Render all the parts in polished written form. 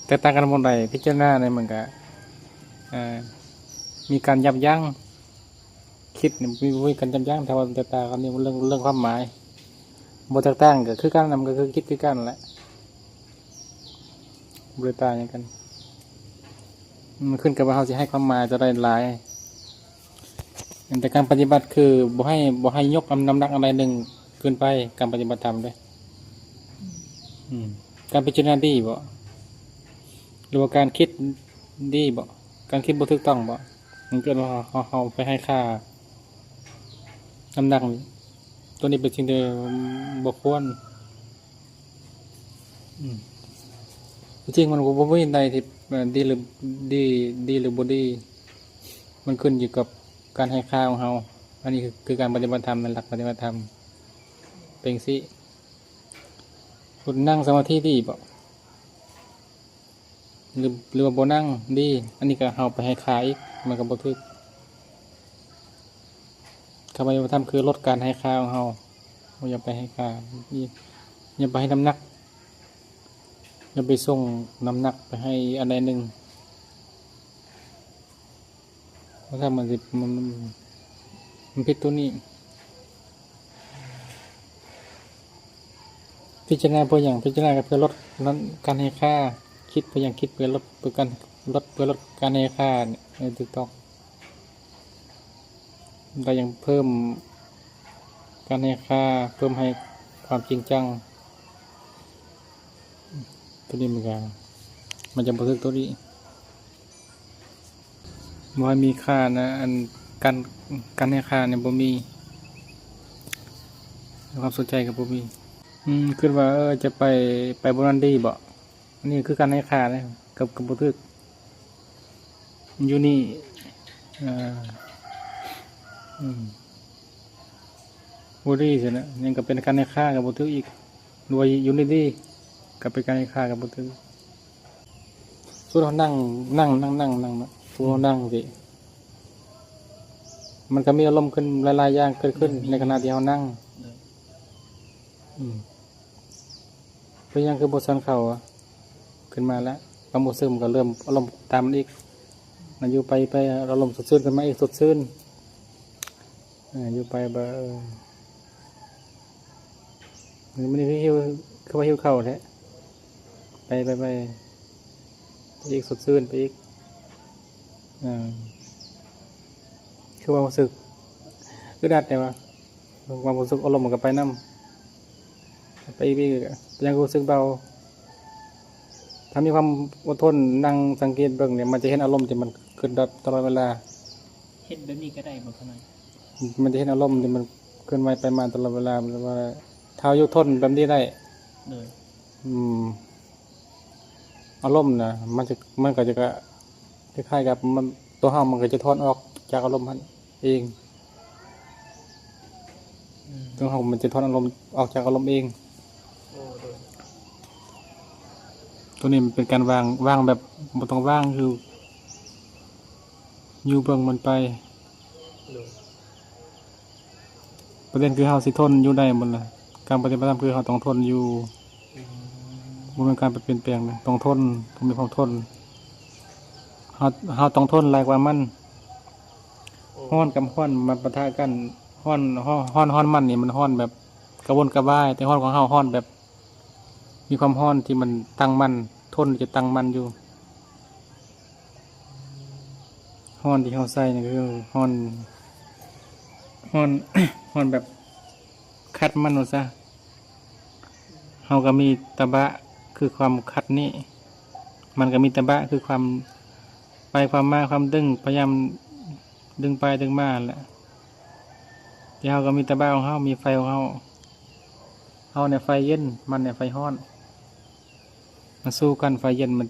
แต่ต่างกันบนใดพิจารณาในมันก็มีการยับยั้งคิดมีการยับยั้งแต่ว่าแต่ตากันนี่เรื่องความหมายบทต่างๆก็คือการนำก็คือคิดคือกันแหละบริตาอย่างกันมันขึ้นกับว่าเขาจะให้ความหมายจะได้หลายแต่การปฏิบัติคือบ่ให้ยกน้ำหนักอะไรหนึ่งเกินไปการปฏิบัติธรรมด้วยการพิจารณาดีบ่หรือว่าการคิดดีบ่การคิดบ่ถูกต้องบ่มันเกิดว่าเขาไปให้ค่าน้ำหนักนี้ตัวนี้เป็นสิ่งที่บ่ควรจริงมันก็บ่มีใดที่ดีหรือบ่ดีมันขึ้นอยู่กับการให้ค่าของเราอันนี้คือการปฏิบัติธรรมในหลักปฏิบัติธรรมเป็นสิคุณนั่งสมาธิดีบ่หรือว่าบ่นั่งดีอันนี้ก็เอาไปให้ค่าอีกมันก็บ่ถูกคำปฏิบัติธรรมคือลดการให้ค่าของเราอย่าไปให้ค่าอย่าไปให้น้ำหนักอย่าไปส่งน้ำหนักไปให้อันใดหนึ่งเพราะถ้ามันผิดตัวนี้พิจารณาเพื่ออย่างพิจารณาเพื่อลดนั้นการให้ค่าคิดเพื่ออย่างคิดเพื่อลดเพื่อการลดการให้ค่าเนี่ยถูกต้องแต่ยังเพิ่มการให้ค่าเพิ่มให้ความจริงจังตัวนี้มันจะบันทึกตัวนี้ว่ามีค่านะอันการให้ค่าเนี่ยบ่มีความสนใจกับบ่มีคิดว่าจะไปบนนั้นดีบ่นี่คือการให้ค่านะกับบันทึกอยู่นี่บ่ดีสินะยังก็เป็นการให้ค่ากับบันทึกอีกรวยอยู่นี่ดีกับเป็นการให้ค่ากับบันทึกส่วนเรานั่งนะส่วนเรานั่งสิมันก็มีอารมณ์ขึ้นหลายๆอย่างเกิดขึ้นในขณะที่เรานั่งเพื่อยังคือบทสันเข่าขึ้นมาแล้วความรู้สึกมันก็เริ่มอารมณ์ตามมันอีกมันอยู่ไปอารมณ์สดชื่นขึ้นมาอีกสดชื่นอยู่ไปมันนี่หิวคือว่าหิวเข่าแท้ไปอีกสดชื่นไปอีกคือความรู้สึกดัดแต่ว่าความรู้สึกอารมณ์มันก็ไปน้ำไปยังรู้สึกเบาถ้ามีความอดทนนั่งสังเกตเบิ่งเนี่ยมันจะเห็นอารมณ์ที่มันเกิดดับตลอดเวลาเห็นแบบนี้ก็ได้หมดเท่านั้นมันจะเห็นอารมณ์ที่มันเคลื่อนไหวไปมาตลอดเวลามันว่าเท้ายกทนแบบนี้ได้อารมณ์นะมันก็จะคล้ายๆกับมันตัวห้ามันก็จะถอนออกจากอารมณ์มันเองตัวห้ามันจะถอนอารมณ์ออกจากอารมณ์เองตัวนี้มันเป็นการวางแบบบ่ต้องวางคืออยู่เบื้องมันไปประเด็นคือเฮาสิทนอยู่ได้หมดล่ะการปฏิบัติธรรมคือเฮาต้องทนอยู่บ่เป็นการเปลี่ยนแปลงนะต้องทนต้องมีความทนเฮาต้องทนหลายกว่ามันฮ้อนกับฮ้อนมันปะทะกันฮ้อนมันนี่มันฮ้อนแบบกระวนกระวายแต่ฮ้อนของเฮาฮ้อนแบบมีความฮ้อนที่มันตั้งมั่นทนจะตั้งมั่นอยู่ฮ้อนที่เฮาใส่นี่คือฮ้อน ฮ้อนแบบคัดมันว่าซะเฮาก็มีตะบะคือความคัดนี่มันก็มีตะบะคือความไปความมาความดึงพยายามดึงไปดึงมาแหละที่เฮาก็มีตะบะของเฮามีไฟของเฮาเนี่ยไฟเย็นมันเนี่ยไฟร้อนมันสู้กันไฟเย็นมัน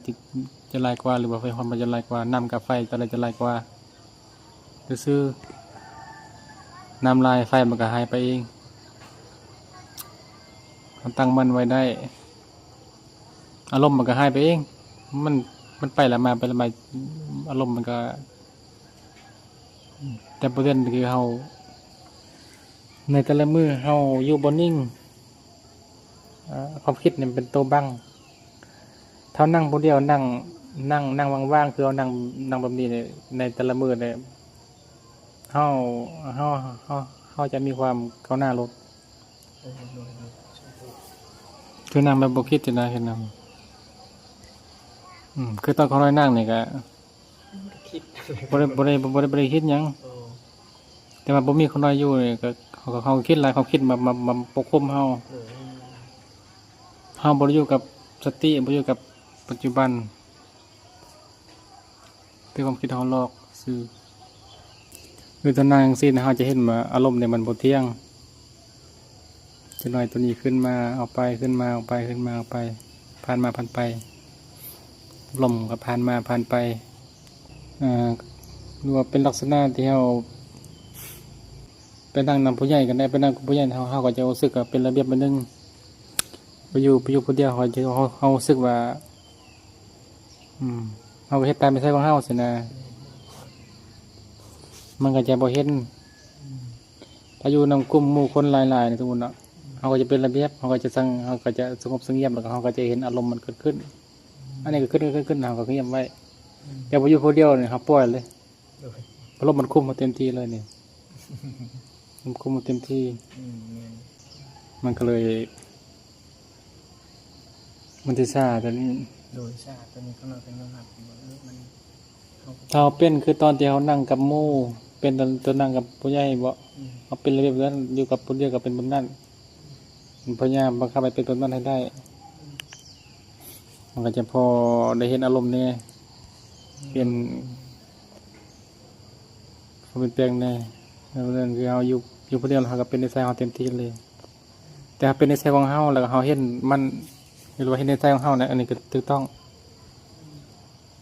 จะลายกว่าหรือว่าไฟร้อนมันจะลายกว่าน้ำกับไฟอะไรจะลายกว่าซื่อน้ำลายไฟมันก็หายไปเองตั้งมันไว้ได้อารมณ์มันก็หายไปเองมันไปแล้วมาอารมณ์มันก็แต่ประเด็นคือเฮาในแต่ละมือเฮาอยู่บนนิ่งความคิดเนี่ยเป็นตัวบัง ถ้านั่งผู้เดียวนั่งว่างๆคือเอานั่งแบบนี้ในแต่ละมื้อเนี่ยเฮาเฮาเฮาเฮาจะมีความก้าวหน้าลด โอ้โดยคือนั่งแบบบ่คิดจะนะเห็นนำคือตอนเขาน้อยนั่งนี่ก็ คิด บ่ได้คิดหยัง โอ้ แต่ว่าบ่มีคนน้อยอยู่นี่ก็เขาคิดหลายเขาคิดมาปกคุมเฮา โอ้ เฮาบ่ได้อยู่กับสติบ่อยู่กับปัจจุบันแต่ความคิดเฮาหลอกซื่อคือตอนนั่งจังซี่นะเฮาจะเห็นว่าอารมณ์เนี่ยมันบ่เที่ยงจะน้อยตัวนี้ขึ้นมาเอาไปขึ้นมาเอาไปขึ้นมาเอาไปผ่านมาผ่านไปลมก็ผ่านมาผ่านไปหรือว่าเป็นลักษณะที่เฮาไปนั่งนำผู้ใหญ่กันได้ไปนั่งกับผู้ใหญ่เฮาก็จะรู้สึกว่าเป็นระเบียบมันนึงไปอยู่ผู้เดียวเฮารู้สึกว่าเฮาก็เฮ็ดตามนิสัยของเฮาสินะมันก็จะบ่เห็นถ้าอยู่นำกลุ่มหมู่คนหลายๆนี่สมมุติเนาะเฮาก็จะเป็นระเบียบเฮาก็จะสงบเงียบแล้วก็เฮาก็จะเห็นอารมณ์มันเกิดขึ้นอันนี้ก็ขึ้นเฮาก็เงียบไว้แต่พออยู่ผู้เดียวนี่เฮาปล่อยเลย โดย อารมณ์มันคุมมาเต็มที่เลยนี่ มันคุมมาเต็มที่ แม่น มันก็เลย มันที่ซ่าตอนนี้ โดยชาติตัวนี้เขาเราเป็นน้ำหนักที่ว่ามันเขา ถ้าเราเป็นคือตอนที่เขานั่งกับหมู่เป็นตอนนั่งกับผู้ใหญ่บ่เขาเป็นระเบียบนั้นอยู่กับผู้เดียวกับเป็นแบบนั้นมันพยายามบังคับให้เป็นแบบนั้นให้ได้ มันก็จะพอได้เห็นอารมณ์เนี่ยเป็นความเป็นแปลงแน่แล้วเรื่องคือเราอยู่ผู้เดียวเราก็เป็นในใจเราเต็มที่เลย แต่ถ้าเป็นในใจของเราแล้วก็เราเห็นมันหรือว่าเห็นในใจของเราเนี่ยอันนี้ก็ถูกต้อง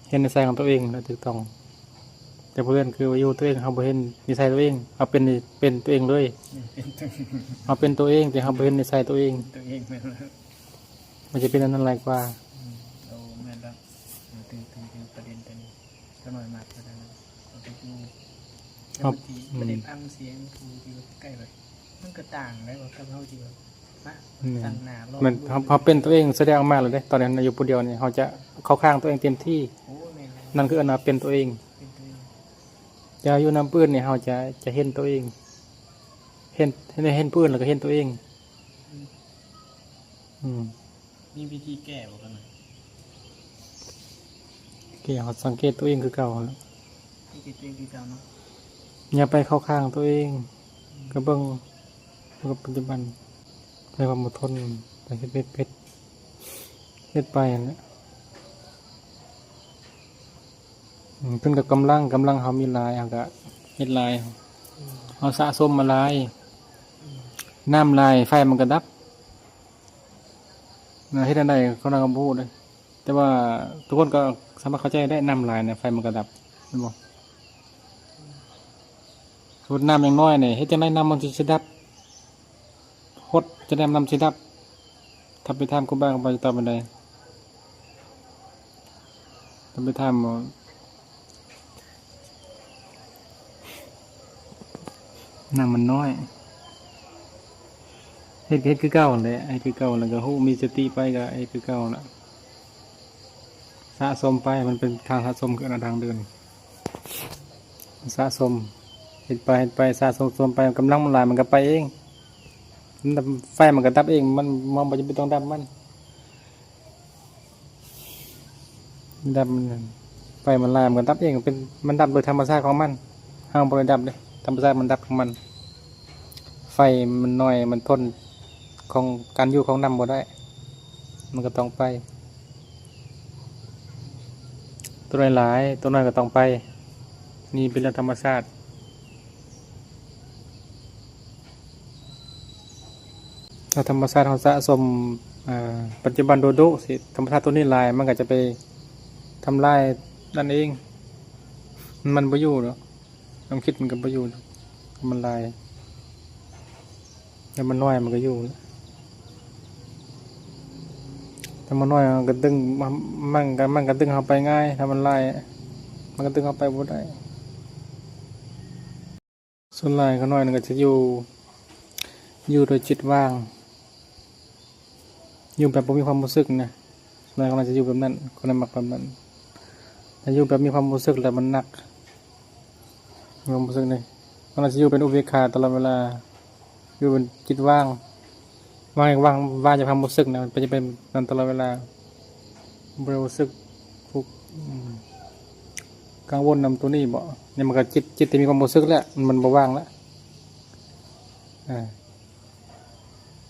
เห็นในใจของตัวเองแล้วถูกต้อง แต่เพื่อนคือว่าอยู่ตัวเองเขาบ่เห็นนิสัยตัวเองเอาเป็นตัวเองเลย เป็นตัว เอาเป็นตัวเองแต่เขาบ่เห็นนิสัยตัวเอง ตัวเองแม่นแล้ว มันจะเป็นอันนั้นไรกว่า โอ้แม่นแล้วถึงประเด็นตัวนี้ก็หน่อยมากก็ได้นะเอาไปดูแล้วบางทีประเด็นฟังเสียงครูที่ใกล้แบบมันก็ต่างได้ว่ากับเขาที่แบบมาตั้งหน้ารอ มันเขาเป็นตัวเองแสดงออกมาเลยเด้ตอนนี้อยู่ผู้เดียวเนี่ยเขาจะเข้าข้างตัวเองเต็มที่ โอ้แม่นแล้ว นั่นคืออันนั้นเป็นตัวเอง เป็นตัวเอง จะอยู่น้ำปื้นเนี่ยเขาจะเห็นตัวเอง เห็นปื้นแล้วก็เห็นตัวเอง มีวิธีแก้บอกกันหน่อย เกี่ยวกับสังเกตตัวเองคือเก่าแล้ว ที่คิดตัวเองคือเก่าเนาะ อย่าไปเข้าข้างตัวเองก็เบิ่งกับปัจจุบันในความอดทนไปเฮ็ดไปนั่นแหละขึ้นกับกำลังเขามีหลายเขาก็เฮ็ดหลายเขาสะสมมาหลายน้ำลายไฟมันก็ดับเฮ็ดอันใดเขานั่งพูดเลยแต่ว่าทุกคนก็สามารถเข้าใจได้น้ำลายเนี่ยไฟมันก็ดับเห็นบ่สูตรน้ำอย่างน้อยเนี่ยเฮ็ดจังได๋น้ำมันสิดับฮดจะได้น้ำสิดับถ้าไปถามครูบาก็บ่จะตอบปานใดถ้าไปถามน้ำมันน้อยเฮ็ดคือเก่าแหละไอ้คือเก่าแล้วก็ฮู้มีสติไปก็ไอ้คือเก่าน่ะสะสมไปมันเป็นทางสะสมคือทางเดินสะสมเฮ็ดไปสะสมไปกำลังมันหลายมันก็ไปเองไฟมันก็ดับเองมันบ่จำเป็นต้องดับมันดับมันไฟมันหลายมันก็ดับเองเป็นมันดับโดยธรรมชาติของมันเฮาบ่ได้ดับเด้ธรรมชาติมันดับของมันไฟมันน้อยมันทนของการอยู่ของน้ำบ่ได้มันก็ต้องไปตัวหลายๆตัวน้อยก็ต้องไปนี่เป็นเรื่องธรรมชาติถ้าธรรมชาติเขาสะสมปัจจุบันโดโดสิธรรมชาติตัวนี้ลายมันก็จะไปทำลายนั่นเองมันบ่อยู่หรอกความคิดมันก็บ่อยู่หรอกมันลายแล้วมันน้อยมันก็อยู่ถ้ามันน้อยมันก็ดึงมันก็ดึงเข้าไปง่ายถ้ามันลายมันก็ดึงเข้าไปบ่ได้ส่วนลายก็น้อยมันก็จะอยู่โดยจิตว่างอยู่แบบบ่มีความรู้สึกนะ นายกำลังจะอยู่แบบนั้นคนนั้นมักแบบนั้นถ้าอยู่แบบมีความรู้สึกแล้วมันหนักมีความรู้สึกนี่กำลังจะอยู่เป็นอุเบกขาตลอดเวลาอยู่เป็นจิตว่างว่างจากความรู้สึกนะมันจะเป็นนั้นตลอดเวลาบ่รู้สึกทุกข์กังวลนำตัวนี้บ่เนี่ยมันก็จิตที่มีความรู้สึกแล้วมันบ่ว่างแล้ว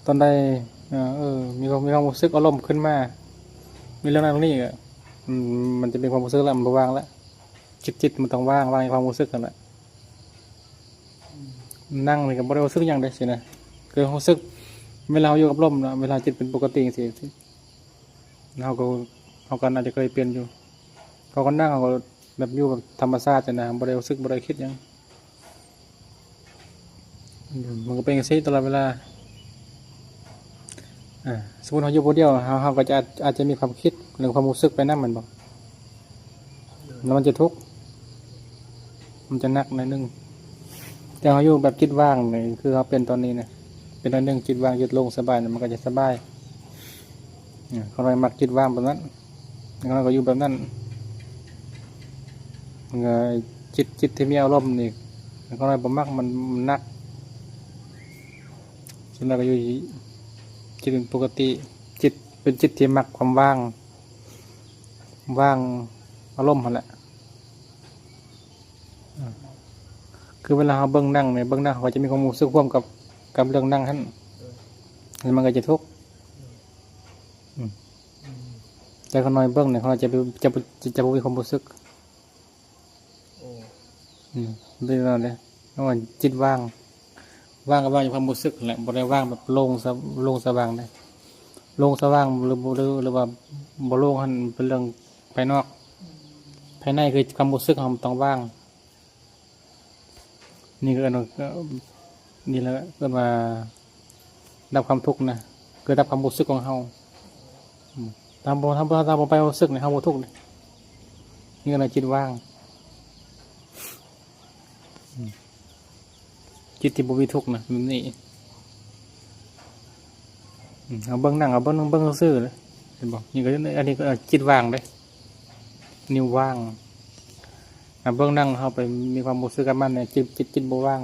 ตอนใดมีความรู้สึกอารมณ์ขึ้นมามีเรื่องนั้นตรงนี้ก็มันจะเป็นความรู้สึกแล้วมันบ่ว่างแล้วจิตมันต้องว่างในความรู้สึกกันแหละนั่งนี่ก็บ่ได้รู้สึกหยังได้สินะคือรู้สึกเวลาเราอยู่กับลมนะเวลาจิตเป็นปกติสิเราก็อาจจะเคยเปลี่ยนอยู่เขาก็นั่งเขาก็แบบอยู่แบบธรรมชาตินะบ่ได้รู้สึกบ่ได้คิดหยังมันก็เป็นอย่างนี้ตลอดเวลาสมมติเราอยู่คนเดียวเราก็จะอาจจะมีความคิดหรือความรู้สึกไปนั่นมันบอกแล้วมันจะทุกข์มันจะหนักหน่อยนึงแต่เราอยู่แบบจิตว่างนี่คือเราเป็นตอนนี้นะเป็นตอนนึงจิตว่างจิตโล่งสบายมันก็จะสบายเขาเลยมักจิตว่างแบบนั้นเราก็อยู่แบบนั้นจิตที่มีอารมณ์นี่เขาเลยบ่มักมันหนักฉะนั้นก็อยู่จิตเป็นปกติจิตเป็นจิตที่มักความว่างอารมณ์นั่นแหละคือเวลาเราเบิ่งนั่งเนี่ยเบิ่งนั่งเขาจะมีความรู้สึกร่วมกับเรื่องนั่งท่านแล้วมันก็จะทุกข์แต่คนน้อยเบิ่งเนี่ยเขาจะมีความรู้สึกเรื่องอะไรเพราะว่าจิตว่างกับว่างจากความรู้สึกแหละบ่ได้ว่างแบบโล่งสว่างได้โล่งสว่างหรือว่าบ่โล่งหันเป็นเรื่องภายนอกภายในคือความรู้สึกของมันต้องว่างนี่ก็นี่แหละเกิดมาดับความทุกข์นะเกิดดับความรู้สึกของเฮาตามไปรู้สึกในเฮาบ่ทุกข์นี่ก็เลยจิตว่างจิตที่บ่มีทุกข์นะแบบนี้เอาเบิ่งนั่งเอาเบิ่งซื่อเลยเห็นบ่นี่ก็อันนี้ก็จิตว่างเลยนิ้วว่างเบิ่งนั่งเข้าไปมีความรู้สึกกับมันเนี่ยจิตบ่ว่าง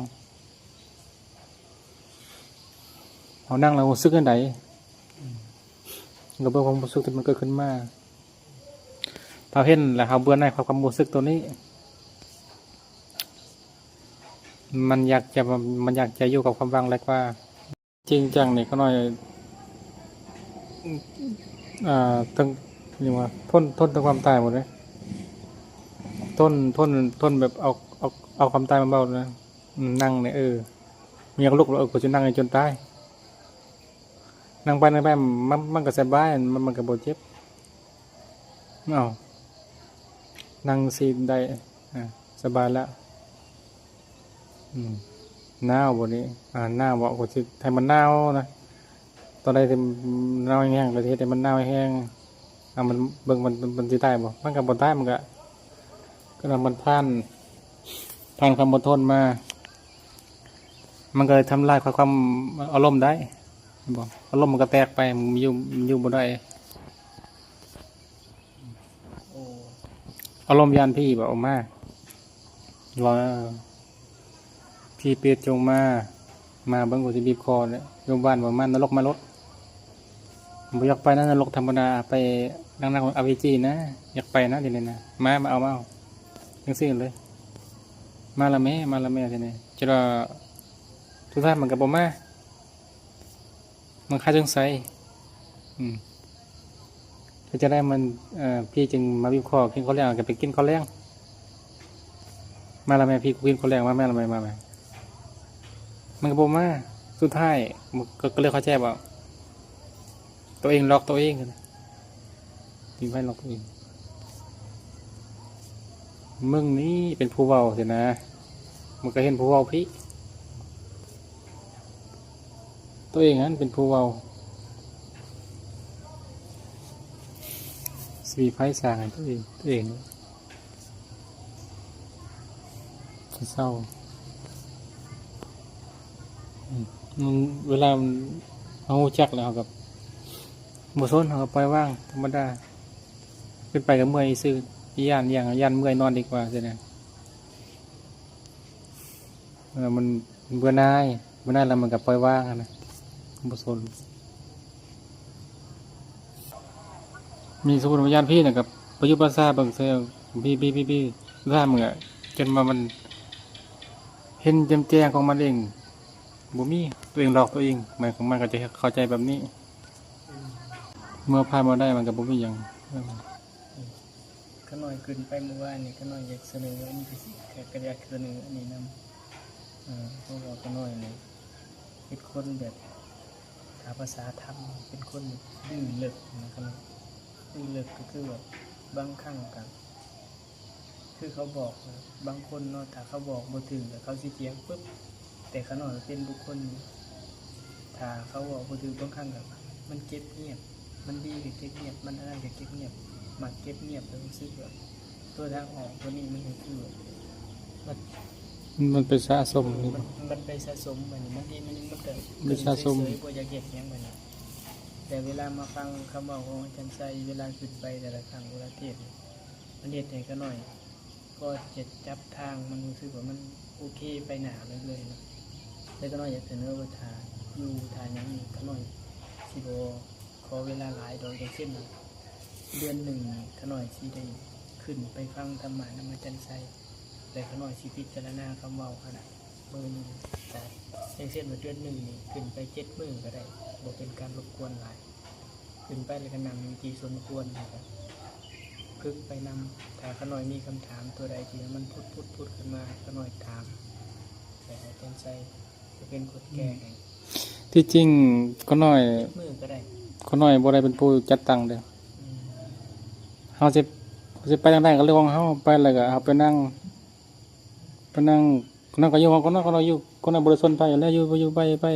เอานั่งแล้วรู้สึกอันใดก็เบิ่งความรู้สึกที่มันเกิดขึ้นมาพอเห็นแล้วเฮาเบื่อหน่ายความรู้สึกตัวนี้มันอยากจะอยู่กับความว่างแล้วว่าจริงจังนี่ก็น้อยตั้งนี่ว่าทนต่อความตายหมดเลยทนแบบเอาความตายมาเบานะนั่งเนี่ยมีอยากลุกแล้วก็จะนั่งจนตายนั่งไปมันก็สบายมันก็บ่เจ็บนั่งซีนได้สบายแล้วหนาวบนนี้หนาวบอกว่าให้มันหนาวนะตอนใดที่หนาวแห้งประเทศที่มันหนาวแห้งมันเบิ่งมันสิตายบ่มันก็บ่ตายมันก็มันผ่านความอดทนมามันก็เลยทำลายความอารมณ์ได้บ่อารมณ์มันก็แตกไปมันอยู่บ่ได้อารมณ์ยานพี่บ่ออกมาว่าพี่เปียจงมาเบิ่งกูสิบีบคอเนี่ยโยมบ้านว่ามันนรกมารถบ่อยากไปนะนรกธรรมดาไปนั่งอวิจีนะอยากไปนะทีนี้นะมาเอาจังซี่เลยมาละแม่ทีนี้จะรอทุกท่านมันก็บ่มามันค่าจังไสก็จะได้มันพี่จึงมาบีบคอกินข้าวแรงก็ไปกินข้าวแรงมาละแม่พี่กินข้าวแรงมาแม่ละแม่มามันก็บ่มาสุดท้ายก็เลยเข้าใจว่าตัวเองล็อกตัวเองทิ้งไว้ล็อกตัวเองมึงนี้เป็นผู้เว้าสินะมันก็เห็นผู้เว้าพี่ตัวเองนั้นเป็นผู้เว้าสีไฟสร้างตัวเองเศร้าเวลาเอาจักแล้วกับบุษนเขาปล่อยว่างธรรมดา ขึ้นไปก็เมื่อยซื่อย่านอย่างย่านเมื่อยนอนดีกว่าใช่ไหมมันเบื่อหน่ายแล้วมันก็ปล่อยว่างอะนะบุษนมีสมุนวิญญาณพี่นะครับประยุกต์ภาษาบางเซลพี่ร่ามึงอะจนมามันเห็นแจ่มแจ้งของมันเองบ่มีตัวเองหลอกตัวเองหมายของมันก็จะเข้าใจแบบนี้ เมื่อผ่านมาได้มันก็บ่มีหยัง ก็หน่อยขึ้นไปเมื่อวานนี่ก็หน่อยอยากเสนออันนี้ไปสิแขกก็อยากเสนออันนี้นำเพราะว่าก็หน่อยเลยเป็นคนแบบหาภาษาธรรมเป็นคนดื้อเลิกนะครับดื้อเลิกก็คือแบบบางครั้งกันคือเขาบอกนะบางคนเนาะถ้าเขาบอกบ่ถึงแต่เขาสิเถียงปุ๊บแต่เขาหน่อยเป็นบุคคลถ้าเขาบอกบ่ถึงบางครั้งแบบมันเก็บเงียบมันดีกับเก็บเงียบมันอะไรกับเก็บเงียบมักเก็บเงียบแล้วรู้สึกแบบตัวทางออกตัวนี้มันคือมันเป็นสะสมนี่ มันไปสะสมมันมันดีมันเกิด มันสะสม เฉยๆบ่อยากเก็บยังมันแต่เวลามาฟังคำบอกของอาจารย์ไซเวลาขึ้นไปแต่ละครั้งเวลาเทศน์มันเฮ็ดให้ก็หน่อย ก็จะจับทางมันรู้สึกว่ามันโอเคไปหนาเลยๆนะแล้วก็หน่อยอยากเสนอว่าทาอยู่ทายังนี้ก็หน่อยสิโบขอเวลาหลายโดยอย่างเช่นเดือนหนึ่งก็หน่อยสิได้ขึ้นไปฟังธรรมะนำอาจารย์ไซแต่ก็หน่อยสิพิจารณาคำเว้าขนาดมือหนึ่งแต่อย่างเช่นว่าเดือนหนึ่งนี่ขึ้นไป7 มื้อก็ได้บ่เป็นการรบกวนหลายขึ้นไปแล้วก็นั่งอยู่ที่สมควรนะครับพึกไปนำถ้าขน่อยมีคำถามตัวใดที่มันพูดขึ้นมาขน่อยถามแต่อาจารย์ไซจะเป็นคนแก้ให้ ที่จริงก็น้อย มือก็ได้ ก็น้อยบ่ได้เป็นผู้จัดตั้งเด้อ อืม เฮาสิไปทางใดก็เรื่องของเฮาไปแล้วก็เฮาไปนั่งคนนั้นก็อยู่คนนั้นก็อยู่คนนั้นบ่ได้สนใจอยู่แล้วอยู่ไป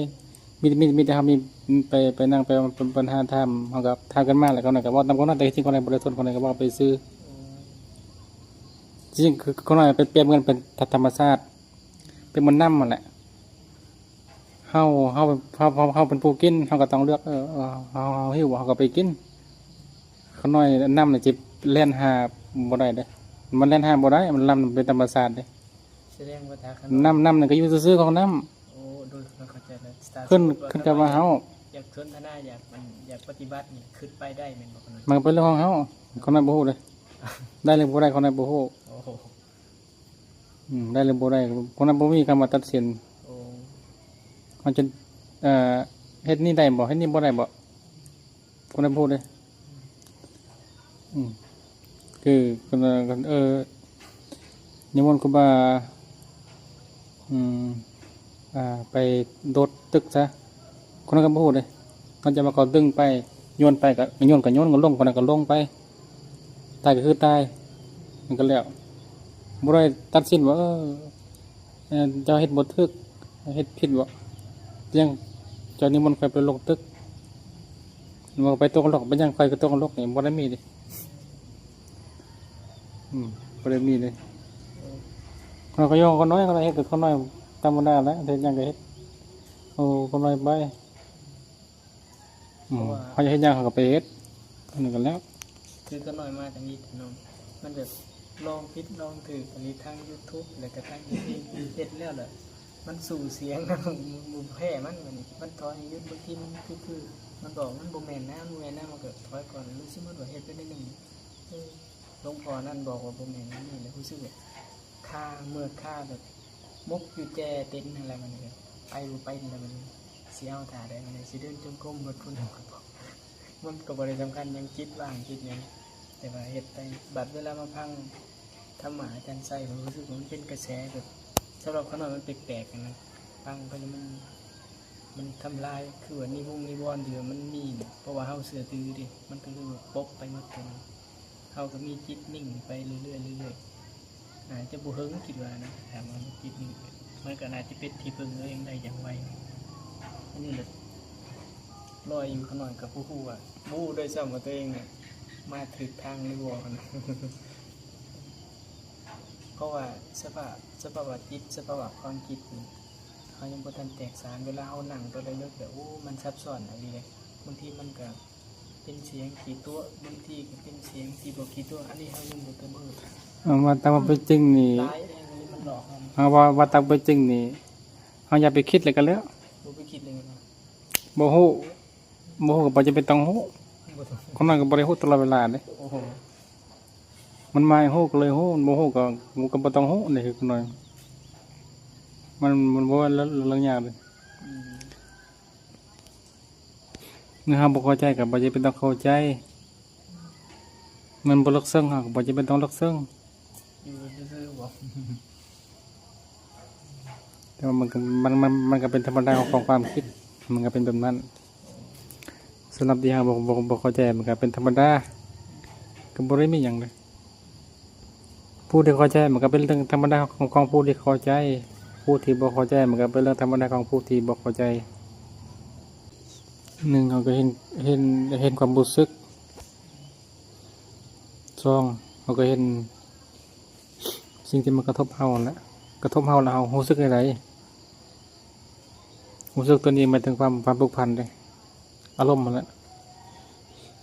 มีแต่เฮามีไปนั่งไปปัญหาถามเฮาก็ถามกันมาแล้วก็นั่นก็เว้านำคนนั้นแต่จริงคนนั้นบ่ได้สนคนนั้นก็บ่ไปซื้อ โอ้ จริงคือคนน้อยเป็นเปรียบเหมือนเป็นธรรมชาติเป็นมนต์น้ำมันแหละเฮาเป็นผู้กินเฮาก็ต้องเลือกเฮาหิวเฮาก็ไปกินคนน้อยน้ำเนี่ยจิเล่นหาบ่ได้เด้มันเล่นหาบ่ได้มันลำเป็นธรรมชาติเด้ แสดงว่าถ้าข น้ำเนี่ยก็อยู่ซื่อๆของน้ โอ้โดยเข้าใจแล้วสตาร์ ำขึ้นกับว่าเฮา อยากสนทนาอยากปฏิบัตินี่ขึ้นไปได้แม่นบ่ขน่อย มันก็เป็นเรื่องของเฮาคนน้อยบ่ฮู้เลยได้หรือบ่ได้คนน้อยบ่ฮู้ โอ้โห ได้หรือบ่ได้คนน้อยบ่มีคำว่าตัดสิน โอ้ มันจะเฮ็ดนี่ได้บ่เฮ็ดนี่บ่ได้บ่คนน้อยบ่ฮู้เลยคือคนนิมนต์ครูบาไปโดดตึกซะคนนั้นก็บ่ฮู้เลยมันจะมาก่อตึงไปโยนไปก็โยนก็ลงคนนั้นก็ลงไปตายก็คือตายมันก็แล้วบ่ได้ตัดสินว่าเจ้าเฮ็ดบ่ถูกเฮ็ดผิดบ่ยังเจ้านิมนต์ค่อยไปลงตึกมันก็ไปตกนรกไปยังค่อยก็ตกนรกนี่บ่ได้มีดิบ่ได้มีเลย เราก็โยงคนน้อยก็เฮ็ดคนน้อยธรรมดาแล้วเฮ็ดยังก็เฮ็ดโอ้คนน้อยไปเขาจะเฮ็ดยังเขาก็ไปเฮ็ดอันนั้นก็แล้ว คือก็หน่อยมาทางนี้ถนนมันแบบลองพิษลองถืออันนี้ทาง YouTube แล้วก็ทางนี้เฮ็ดแล้วแหละมันสู่เสียงนะมุมแพ้มันถอยยึดบางทีมันคือมันบอกมันบ่แม่นนะมันก็ถอยก่อนรู้สึกมันว่าเฮ็ดไปได้หนึ่งหลวงพ่อนั่นบอกว่าบ่แม่นนี่แหละรู้สึกว่าค่าเมื่อค่าแบบมกอยู่แจเต็นอะไรมันนี่ไปบ่ไปอะไรมันสิเอาท่าได้มันสิเดินจงกรมบนพุ่นมันก็บ่ได้สำคัญยังคิดว่างคิดหยังแต่ว่าเฮ็ดไปบัดเวลามาพังธรรมะอาจารย์ไส้ผมรู้สึกว่ามันเป็นกระแสแบบสำหรับเขาหน่อยมันแปลกๆนะฟังไปแล้วมันทำลายคือว่านิวรณ์ที่มันมีเพราะว่าเฮาเสือตื้อดิมันก็คือปกไปหมดเลยเฮาก็มีจิตนิ่งไปเรื่อยๆอาจจะบ่เฮิงคิดว่านะถามว่าจิตนิ่งมันก็น่าจะเป็นที่พึ่งตัวเองได้อย่างไวอันนี้แหละลอยอยู่ขน่อยกับผู้ฮู้อ่ะบู้ด้วยซ้ำว่าตัวเองเนี่ยมาถึกทางหรือบ่นะ เพราะว่าสภาวะจิตสภาวะความคิดนี่เขายังบ่ทันแตกสารเวลาเฮานั่งตัวใดเลิกเดี๋ยวมันซับซ้อนอะไรเลยบางทีมันก็ เป็นเสียงกี่ตัวบางทีก็เป็นเสียงที่บอกกี่ตัวอันนี้เขายังบ่ตะเบิด เอามาตามมาเป็นจริงนี่ ตายเองอันนี้มันหลอกครับ เอาว่าตามเป็นจริงนี่เฮาอย่าไปคิดเลยกันแล้ว บ่ไปคิดเลยนะ บ่ฮู้ก็บ่จำเป็นต้องฮู้ บ่ต้อง คนนั้นก็บ่ได้ฮู้ตลอดเวลาเด้ โอ้โห มันมาให้ฮู้ก็เลยฮู้บ่ฮู้ก็บ่ต้องฮู้นี่คือคนน้อยมันบ่ว่าเรื่องยากเลย อืม เมื่อเฮาบ่เข้าใจก็บ่จำเป็นต้องเข้าใจมันบ่ลึกซึ้งเฮาก็บ่จำเป็นต้องลึกซึ้ง อยู่ซื่อๆบอก แต่ว่ามันก็เป็นธรรมดาของความคิดมันก็เป็นแบบนั้นสำหรับที่เฮาบ่เข้าใจมันก็เป็นธรรมดาก็บ่ได้มีหยังเลยผู้ที่เข้าใจมันก็เป็นเรื่องธรรมดาของผู้ที่เข้าใจผู้ที่บ่เข้าใจมันก็เป็นเรื่องธรรมดาของผู้ที่บ่เข้าใจหนึ่งเราก็เห็นความรู้สึกสองเราก็เห็นสิ่งที่มันกระทบเฮาแล้วกระทบเฮาแล้วเฮารู้สึกอะไรรู้สึกตัวนี้หมายถึงความผูกพันเลยอารมณ์มันแหละ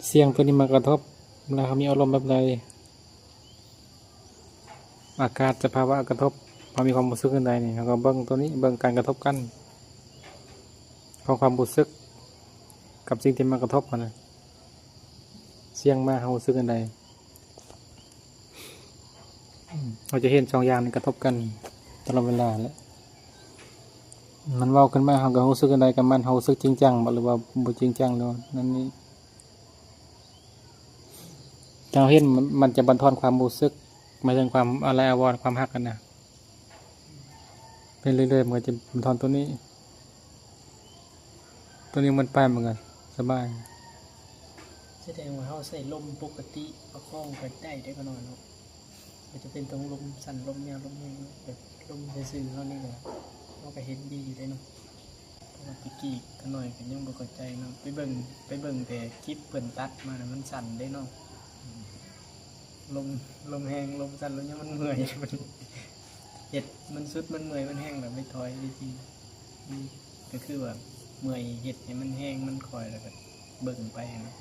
เสียงตัวนี้มากระทบแล้วเขามีอารมณ์แบบใดอากาศสภาวะกระทบพอมีความรู้สึกอะไรนี่เราก็เบิ่งตัวนี้เบิ่งการกระทบกันของความรู้สึกกับสิ่งที่มากระทบมันนะเสียงมาเขารู้สึกอะไรเราจะเห็นสองอย่างนี้กระทบกันตลอดเวลาแหละมันเว้าขึ้นมาเขาก็รู้สึกอะไรกับมันเขารู้สึกจริงจังบ่หรือว่าบ่จริงจังเลยนั่นนี่เราเห็นมันจะบั่นทอนความรู้สึกหมายถึงความอะไรอาวรณ์ความฮักกันนะเป็นเรื่อยๆมันก็จะบั่นทอนตัวนี้มันไปเหมือนกันสบาย แสดงว่าเขาใส่ลมปกติประคองก็ได้ได้ก็นอนเนาะมันจะเป็นตรงลมสั่นลมยาวลมแห้งแบบลมซื่อๆเท่านี้แหละเราก็เห็นดีอยู่ได้เนาะเพราะว่าตะกี้ก็หน่อยก็ยังบ่เข้าใจเนาะไปเบิ่งแต่คลิปเพิ่นตัดมาน่ะมันสั่นได้เนาะลมแห้งลมสั่นแล้วยังมันเมื่อย มันเห็ดมันสุดมันเมื่อยมันแห้งแบบไม่ถอยวิธีก็คือว่าเมื่อยเห็ดให้มันแห้งมันคอยแล้วก็เบิ่งไปนะ